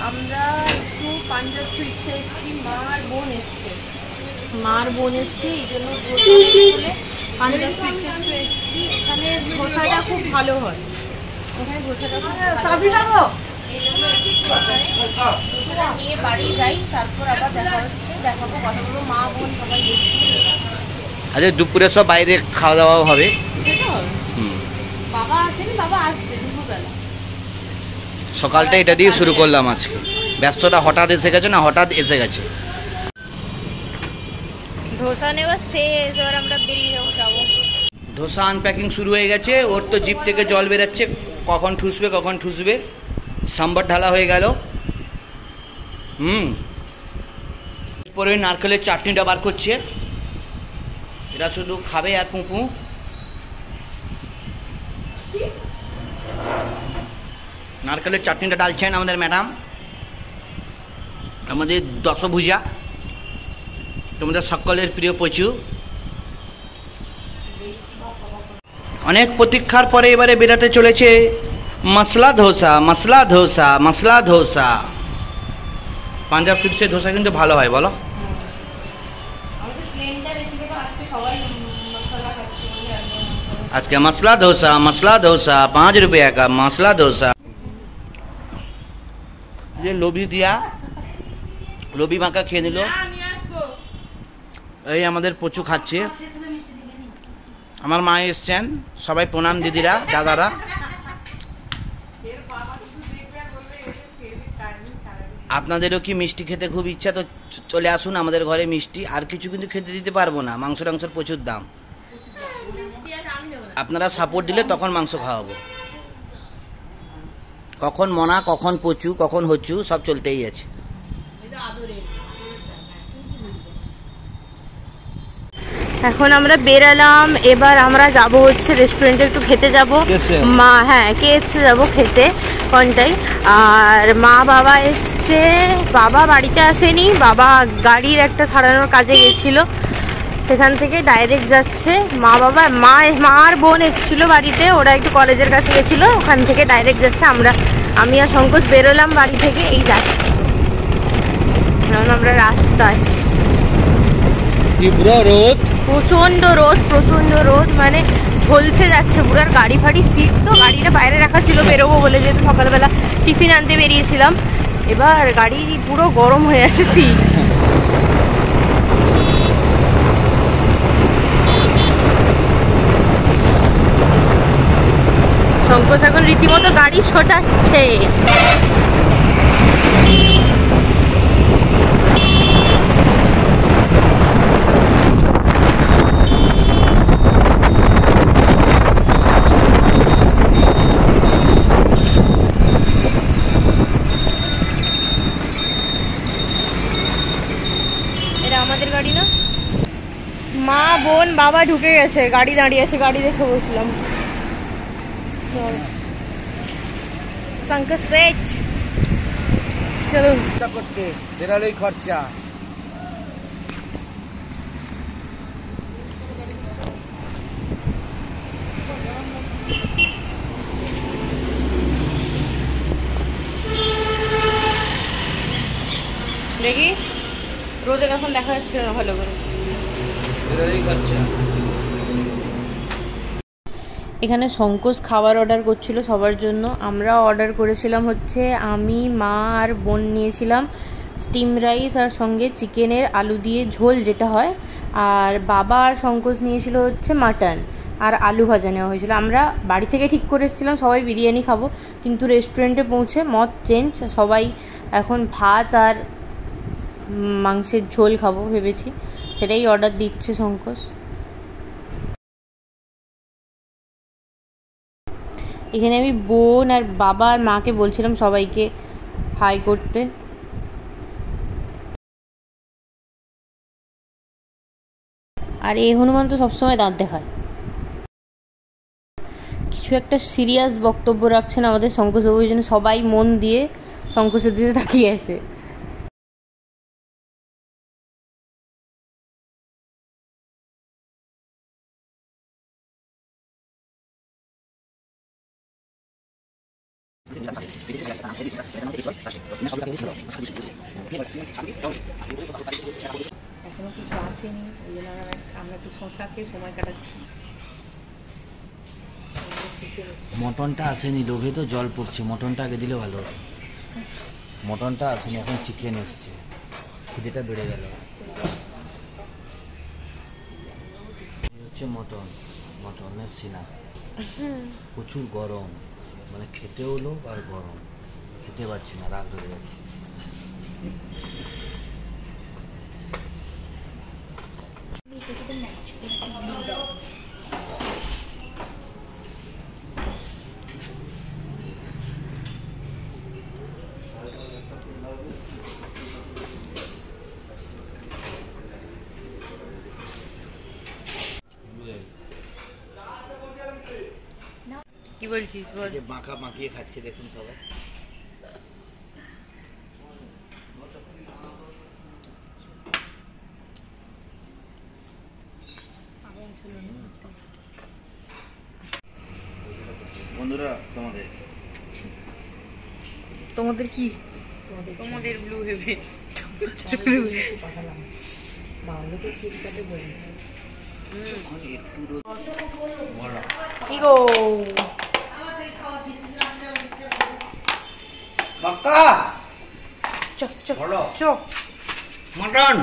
আমরা একটু পাঞ্জাব সুইটসে এসেছি, মার বোন এসছে এই জন্য বলে পাঞ্জাব সুইটসে একটু এসেছি। এখানে ধোসাটা খুব ভালো হয়, এখানে ধোসাটা খুব ভালো এই জন্য ধোসাটা নিয়ে বাড়ি যাই, তারপর আবার দেখাবো কথা বলবো। মা বোন সবাই এসেছি। আচ্ছা, দুপুরে সব বাইরে খাওয়া দাওয়া হবে? বাবা আসেনি, বাবা আসবে দুপুরবেলা। সকালটা এটা দিয়ে শুরু করলাম আজকে। ব্যস্ততা হঠাৎ এসে গেছে না, হঠাৎ এসে গেছে। ধোসা নেওয়া শেষ, এবার আমরা বেরিয়ে যাবো। ধোসা আনপ্যাকিং শুরু হয়ে গেছে। ওর তো জিপ থেকে জল বেরোচ্ছে, কখন ঠুসবে। সাম্বার ঢালা হয়ে গেল। এরপরে নারকেলের চাটনিটা বার করছে। এরা শুধু খাবে আর পুঁপু। নারকেলের চাটনিটা ডালছেন আমাদের ম্যাডাম, আমাদের দশভুজা, তোমাদের সকলের প্রিয় পচু। অনেক প্রতীক্ষার পরে এবারে বেরাতে চলেছে মশলা ধোসা। পাঞ্জাব সুইটসের ধোসা কিন্তু ভালো হয়, বলো? আজকে মশলা ধোসা 5 रुपया का मसला धोसा। যে লোভি মাখা খেয়ে নিল। এই আমাদের পচু খাচ্ছে। আমার মা এসছেন, সবাই প্রণাম দিদিরা, দাদারা। আপনাদেরও কি মিষ্টি খেতে খুব ইচ্ছা? তো চলে আসুন আমাদের ঘরে মিষ্টি। আর কিছু কিন্তু খেতে দিতে পারবো না, মাংস টাংসের প্রচুর দাম। আপনারা সাপোর্ট দিলে তখন মাংস খাওয়াবো। কখন মনা, কখন পচু, কখন হচু, সব চলতেই আছে। এখন আমরা বেরালাম, এবার আমরা যাব হচ্ছে রেস্টুরেন্টে একটু খেতে যাব। মা KFC যাবো খেতে কোনটাই। আর মা বাবা এসছে, বাবা বাড়িতে আসেনি, বাবা গাড়ির একটা সারানোর কাজে গেছিল, সেখান থেকে ডাইরেক্ট যাচ্ছে। মার বোন এসেছিল বাড়িতে, ওরা একটু কলেজের কাছে গেছিল, ওখান থেকে ডাইরেক্ট যাচ্ছে। আমি আর শঙ্কোষ বেরোলাম বাড়ি থেকে, এই যাচ্ছি। এখন আমরা রাস্তায়, প্রচন্ড রোদ, মানে ঝলসে যাচ্ছে পুরো। আর গাড়ি ফাড়ি সিট তো, গাড়িটা বাইরে রাখা ছিল বেরোবো বলে, যেহেতু সকালবেলা টিফিন আনতে বেরিয়েছিলাম। এবার গাড়ি পুরো গরম হয়ে আছে সিট। শঙ্কোষ এখন রীতিমতো গাড়ি ছোটাচ্ছে। এটা আমাদের গাড়ি না? মা বোন বাবা ঢুকে গেছে, গাড়ি দাঁড়িয়ে আছে, গাড়ি দেখে বসলাম। চলো করতে বেরালেই খরচা। দেখি রোদে এখন দেখা যাচ্ছে না ভালো করে। এখানে শঙ্কোষ খাবার অর্ডার করছিল সবার জন্য। আমরা অর্ডার করেছিলাম হচ্ছে, আমি মা আর বোন নিয়েছিলাম স্টিম রাইস আর সঙ্গে চিকেনের আলু দিয়ে ঝোল যেটা হয়। আর বাবা আর শঙ্কোষ নিয়েছিল হচ্ছে মাটন আর আলু ভাজা নেওয়া হয়েছিল। আমরা বাড়ি থেকে ঠিক করে এসেছিলাম সবাই বিরিয়ানি খাবো, কিন্তু রেস্টুরেন্টে পৌঁছে মত চেঞ্জ, সবাই এখন ভাত আর মাংসের ঝোল খাবো ভেবেছি, সেটাই অর্ডার দিচ্ছে শঙ্কোষ। এখানে আমি বোন আর বাবা আর মাকে বলছিলাম সবাইকে হাই করতে। আর এই হনুমান তো সবসময় দাঁত দেখায়। কিছু একটা সিরিয়াস বক্তব্য রাখছেন আমাদের শঙ্কোষবাবু, ওই জন্য সবাই মন দিয়ে শঙ্কোষের দিকে তাকিয়ে আছে। এখনো কিছু আসেনি, ওই জন্য আমরা একটু শশা খেয়ে সময় কাটাচ্ছি। মটনটা আসেনি, লোভে তো জল পড়ছে, মটনটা আগে দিলে ভালো হতো। মটনটা আসেনি, এখন চিকেন এসছে, খিদেটা বেড়ে গেল। হচ্ছে মটন, মটন এসছি না, প্রচুর গরম, মানে খেতেও লোভ আর গরম, খেতে পারছি না, রাগ ধরে যাচ্ছে। কি বলছিস বল? মাখা মাখিয়ে খাচ্ছে দেখুন সবাই। বন্ধুরা তোমাদের কি? তোমাদের ব্লু হেভেন কি গো বাক্কা মটন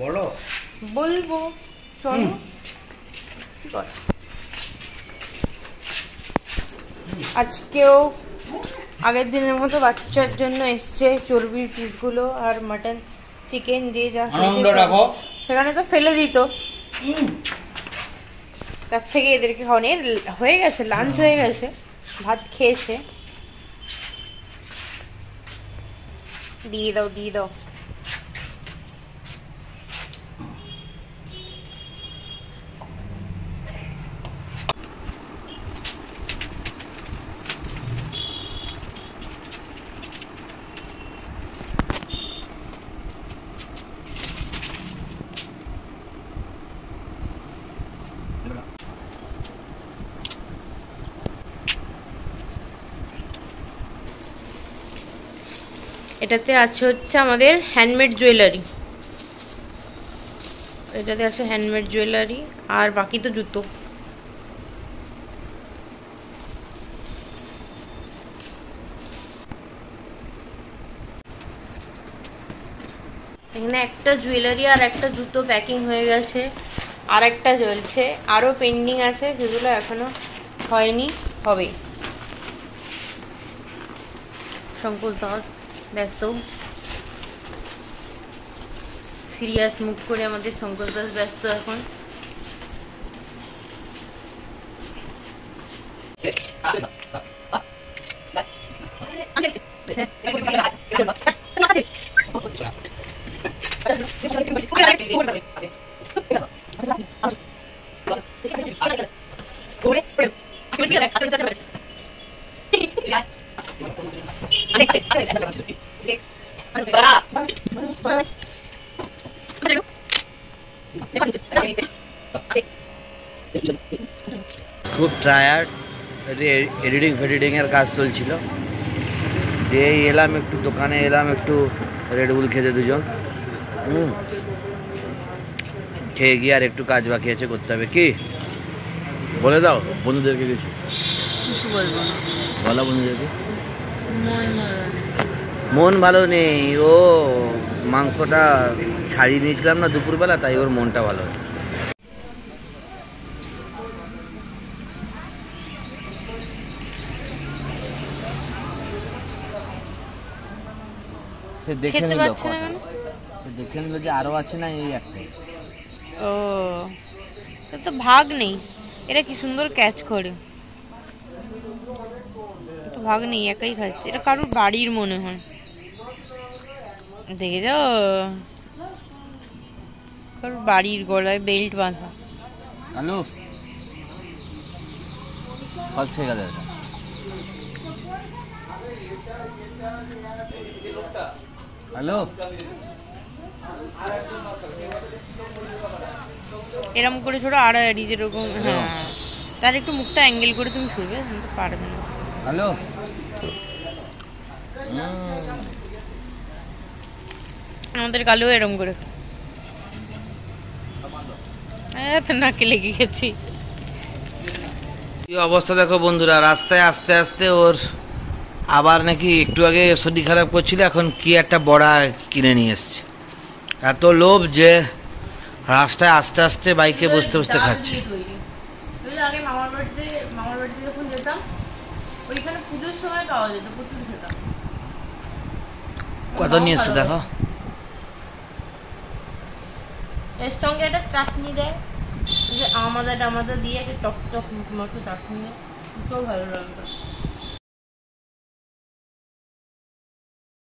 বলো, বলবো চলো। আজকেও আগের দিনের মতো বাচ্চার জন্য এসছে চর্বির পিসগুলো আর মাটন চিকেন যে যা সেখানে তো ফেলে দিত, তার থেকে এদেরকে খাওয়ানোর হয়ে গেছে, লাঞ্চ হয়ে গেছে, ভাত খেয়েছে। দিয়ে দাও দিয়ে দাও। এটাতে আছে হচ্ছে আমাদের হ্যান্ডমেড জুয়েলারি, এটাতে আছে হ্যান্ডমেড জুয়েলারি, আর বাকি তো জুতো। এখানে একটা জুয়েলারি আর একটা জুতো প্যাকিং হয়ে গেছে, আর একটা চলছে, আরো পেন্ডিং আছে, সেগুলো এখনো হয়নি, হবে। শঙ্কুশ দাস ব্যস্ত, সিরিয়াস মুখ করে আমাদের শঙ্কুশ দাস ব্যস্ত এখন। খুব টায়ার্ড, এডিটিং ফেডিটিংয়ের কাজ চলছিল, দিয়ে এলাম একটু দোকানে, এলাম একটু রেডবুল খেতে দুজন, খেয়ে গিয়ে আর একটু কাজ বাকি আছে, করতে হবে। কি বলে দাও বন্ধুদেরকে, কিছু বলবো না, বলো বন্ধুদেরকে। মন ভালো নেই, ও মাংসটা ছাড়িয়ে নিয়েছিলাম না দুপুরবেলা, তাই ওর মনটা ভালো নেই। সে দেখে নিল যে আরো আছে না, এই একটাই। ও তো ভাগ নেই, এরা কি সুন্দর ক্যাচ করে, তো ভাগ নেই, একাই খাচ্ছে। এটা কারোর বাড়ির মনে হয়, দেখে যাও, কারোর বাড়ির গলায় বেল্ট বাঁধা। হ্যালো ফলস হয়ে গেল এটা। হ্যালো এরকম করে ছোট আড়াআড়ি যেরকম, হ্যাঁ, তার একটু মুখটা অ্যাঙ্গেল করে তুমি শুরবে, পারবে না। হ্যালো আমাদের কালো এরম করে নাকে লেগে গেছি। এই অবস্থা দেখো বন্ধুরা, রাস্তায় আস্তে আস্তে ওর আবার নাকি একটু আগে শরীর খারাপ করছিল, এখন কি একটা বড়া কিনে নিয়ে এসছে। এত লোভ যে রাস্তায় আস্তে আস্তে বাইকে বসতে বসতে খাচ্ছে। আগে মামার বাড়িতে যখন যেতাম ওইখানে পুজোর সময় পাওয়া যেত, প্রচুর খেতাম। কত নিয়ে এসছে দেখো। এর সঙ্গে একটা চাটনি দেয়, যে আমাদের দিয়ে একটা টক টক মতো চাটনি দেয়, খুব ভালো লাগতো।